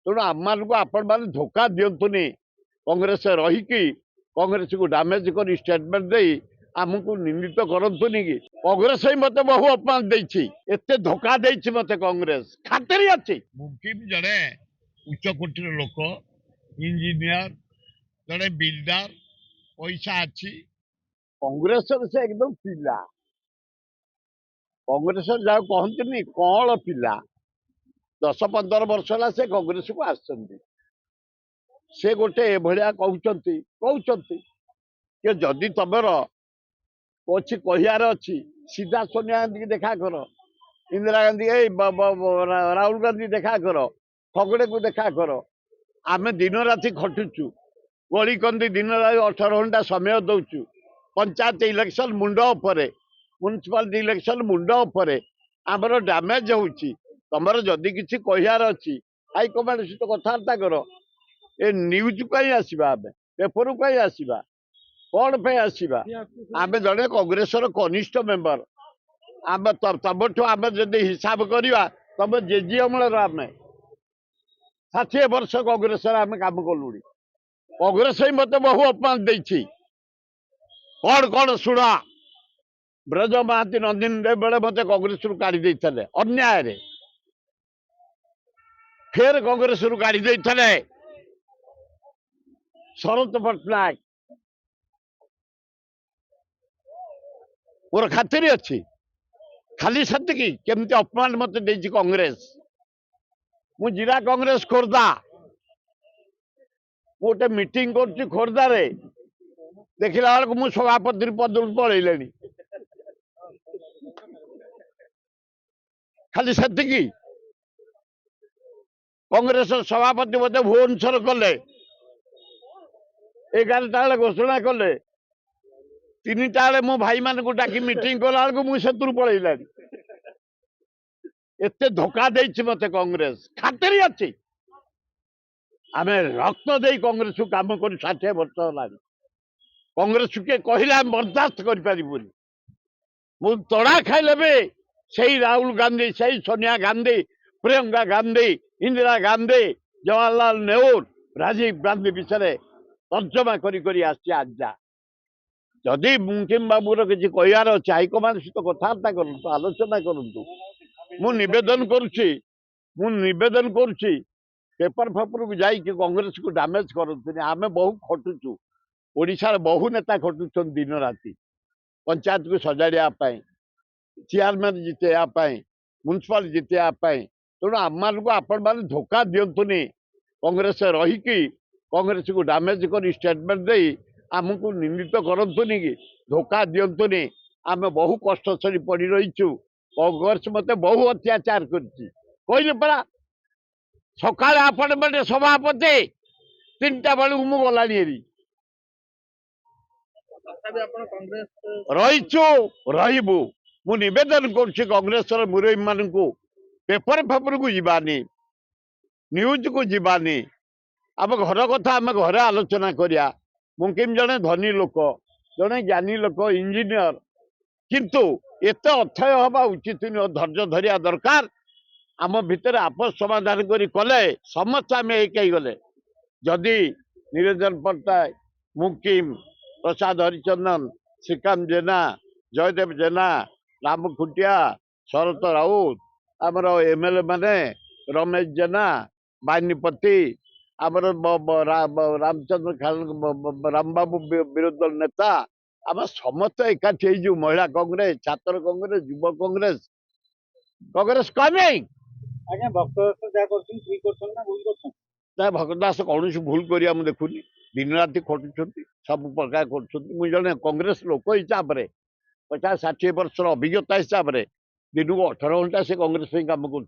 तेणु आम आपण मैंने धोखा दिंतुनि कांग्रेस रहीकि कांग्रेस को डैमेज कर स्टेटमेंट दे आमको निंदित करतुनि कि कांग्रेस ही मत बहु अपमान एत धोखा देछि मत कांग्रेस खातिर अच्छी मुकिम जड़े उच्च कोटीर लोक इंजीनियर जड़े बिल्डर पैसा अच्छी कांग्रेस से एकदम पिला कांग्रेस जहाँ कहते कौन पिला 10-15 वर्ष है से कांग्रेस को आसछन्ति से गोटे एभलिया कहते कि जदि तमर अच्छी कहार अच्छी सीधा सोनिया गांधी की देखा कर इंदिरा गांधी राहुल गांधी देखा कर फगड़े को देखा कर आम दिन राति खटुचु गली कंदी दिन राति 18 घंटा समय दौचु पंचायत इलेक्शन मुंड उपरे म्युनिसिपालिटी इलेक्शन मुंड उपरे आमर डैमेज होची तमर जदि किसी कहार अच्छी हाईकमांड सहित कथबार्ता कर ए न्यूज कहीं आसवा आम पेपर कहीं आसवा कौन पे आसवा आम जड़े कांग्रेस कनिष्ठ मेंबर आम तमठू आम जदि हिसाब करवा तम जेजी अमल आम 60 वर्ष कांग्रेस आम काम कलुणी कांग्रेस ही मत बहु अपमान देछि कौन कौन शुणा ब्रज महाती नंदिन बेले मत कांग्रेस काढ़ी देते अन्याय रे फिर कांग्रेस काढ़ी देते शरत पट्टनायक मोर खातिर अच्छी खाली सतकी केमती अपमान मत देछि कांग्रेस मु जिला कांग्रेस खोर्धा गोटे मीटिंग कर खोर्धा रे देखला बेलू मु सभापति पद पलैली खाली सतकी कांग्रेस सभापति मत भुवनेश्वर कले 11टा बेले घोषणा कले 3टा बेले मो भाई मान को डाकी मीटिंग कला बेलू मुझे पलैली एत धोखा देछि मत कांग्रेस खातिर अच्छी आम रक्त दे कांग्रेस को काम कर 60 वर्ष है कांग्रेस के कहले आम बर्दाश्त करें मु तड़ा खाइले भी सही राहुल गांधी सही सोनिया गांधी प्रियंका गांधी इंदिरा गांधी जवाहरलाल नेहरू राजीव गांधी विषय तर्जमा करी आजा जदि मुकिम बाबूर किसी कहार अच्छे हाईकमांड सहित कथबार्ता करूँ आलोचना करूँ मु निवेदन करुच्ची पेपर फेपर को जाइए कांग्रेस को डैमेज करते आम बहु खटुचु ओडिशार बहु नेता खटुचन दिन राति पंचायत को सजाड़ापी चेयरमैन जितेवाई म्युनिसिपाल जितेवाई तेणु आम आपण मैंने धोखा दिंतुनि कांग्रेस रहीकि कांग्रेस को डैमेज कर स्टेटमेंट दे आमको निंदित करतुनि कि धोखा दिंतुनि आम बहु कष्ट सरी पड़ रहीचु कांग्रेस मत बहु अत्याचार कर परा सका अपॉइंटमेंट सभापति 3टा बेलू मु गलानी रहीचु रहीबू मु निवेदन करुच्ची कांग्रेस मुरई मान पेपर फेपर को जीवानी न्यूज को जीवानी आम घर कथा आम घरे आलोचना करिया मुकिम जड़े धनी लोक जड़े ज्ञानी लोक इंजीनियर किंतु एत अथय हवा उचित नुह धैर्य धरिया दरकार आम भितर आपस समाधान कले समस्त आम एक गले जदि निरंजन पट्टनायक मुकिम प्रसाद हरिचंदन श्रीकांत जेना जयदेव जेना राम खुंटिया शरत राउत आमर एमएलए माने रमेश जेना बानीपति आमर रामचंद्र रामबाबू विरोधी दल नेता आम समस्त एकाठी जो महिला कांग्रेस छात्र कांग्रेस युवा कांग्रेस कांग्रेस कमे आज्ञा भक्त दास कौन भूल करिया मु देखुनी दिन राति खटुंट सब प्रकार कर जड़े कांग्रेस लोक हिसाब से 50-60 वर्ष अभिज्ञता हिसाब से दिन को 18 घंटा से कांग्रेस काम कर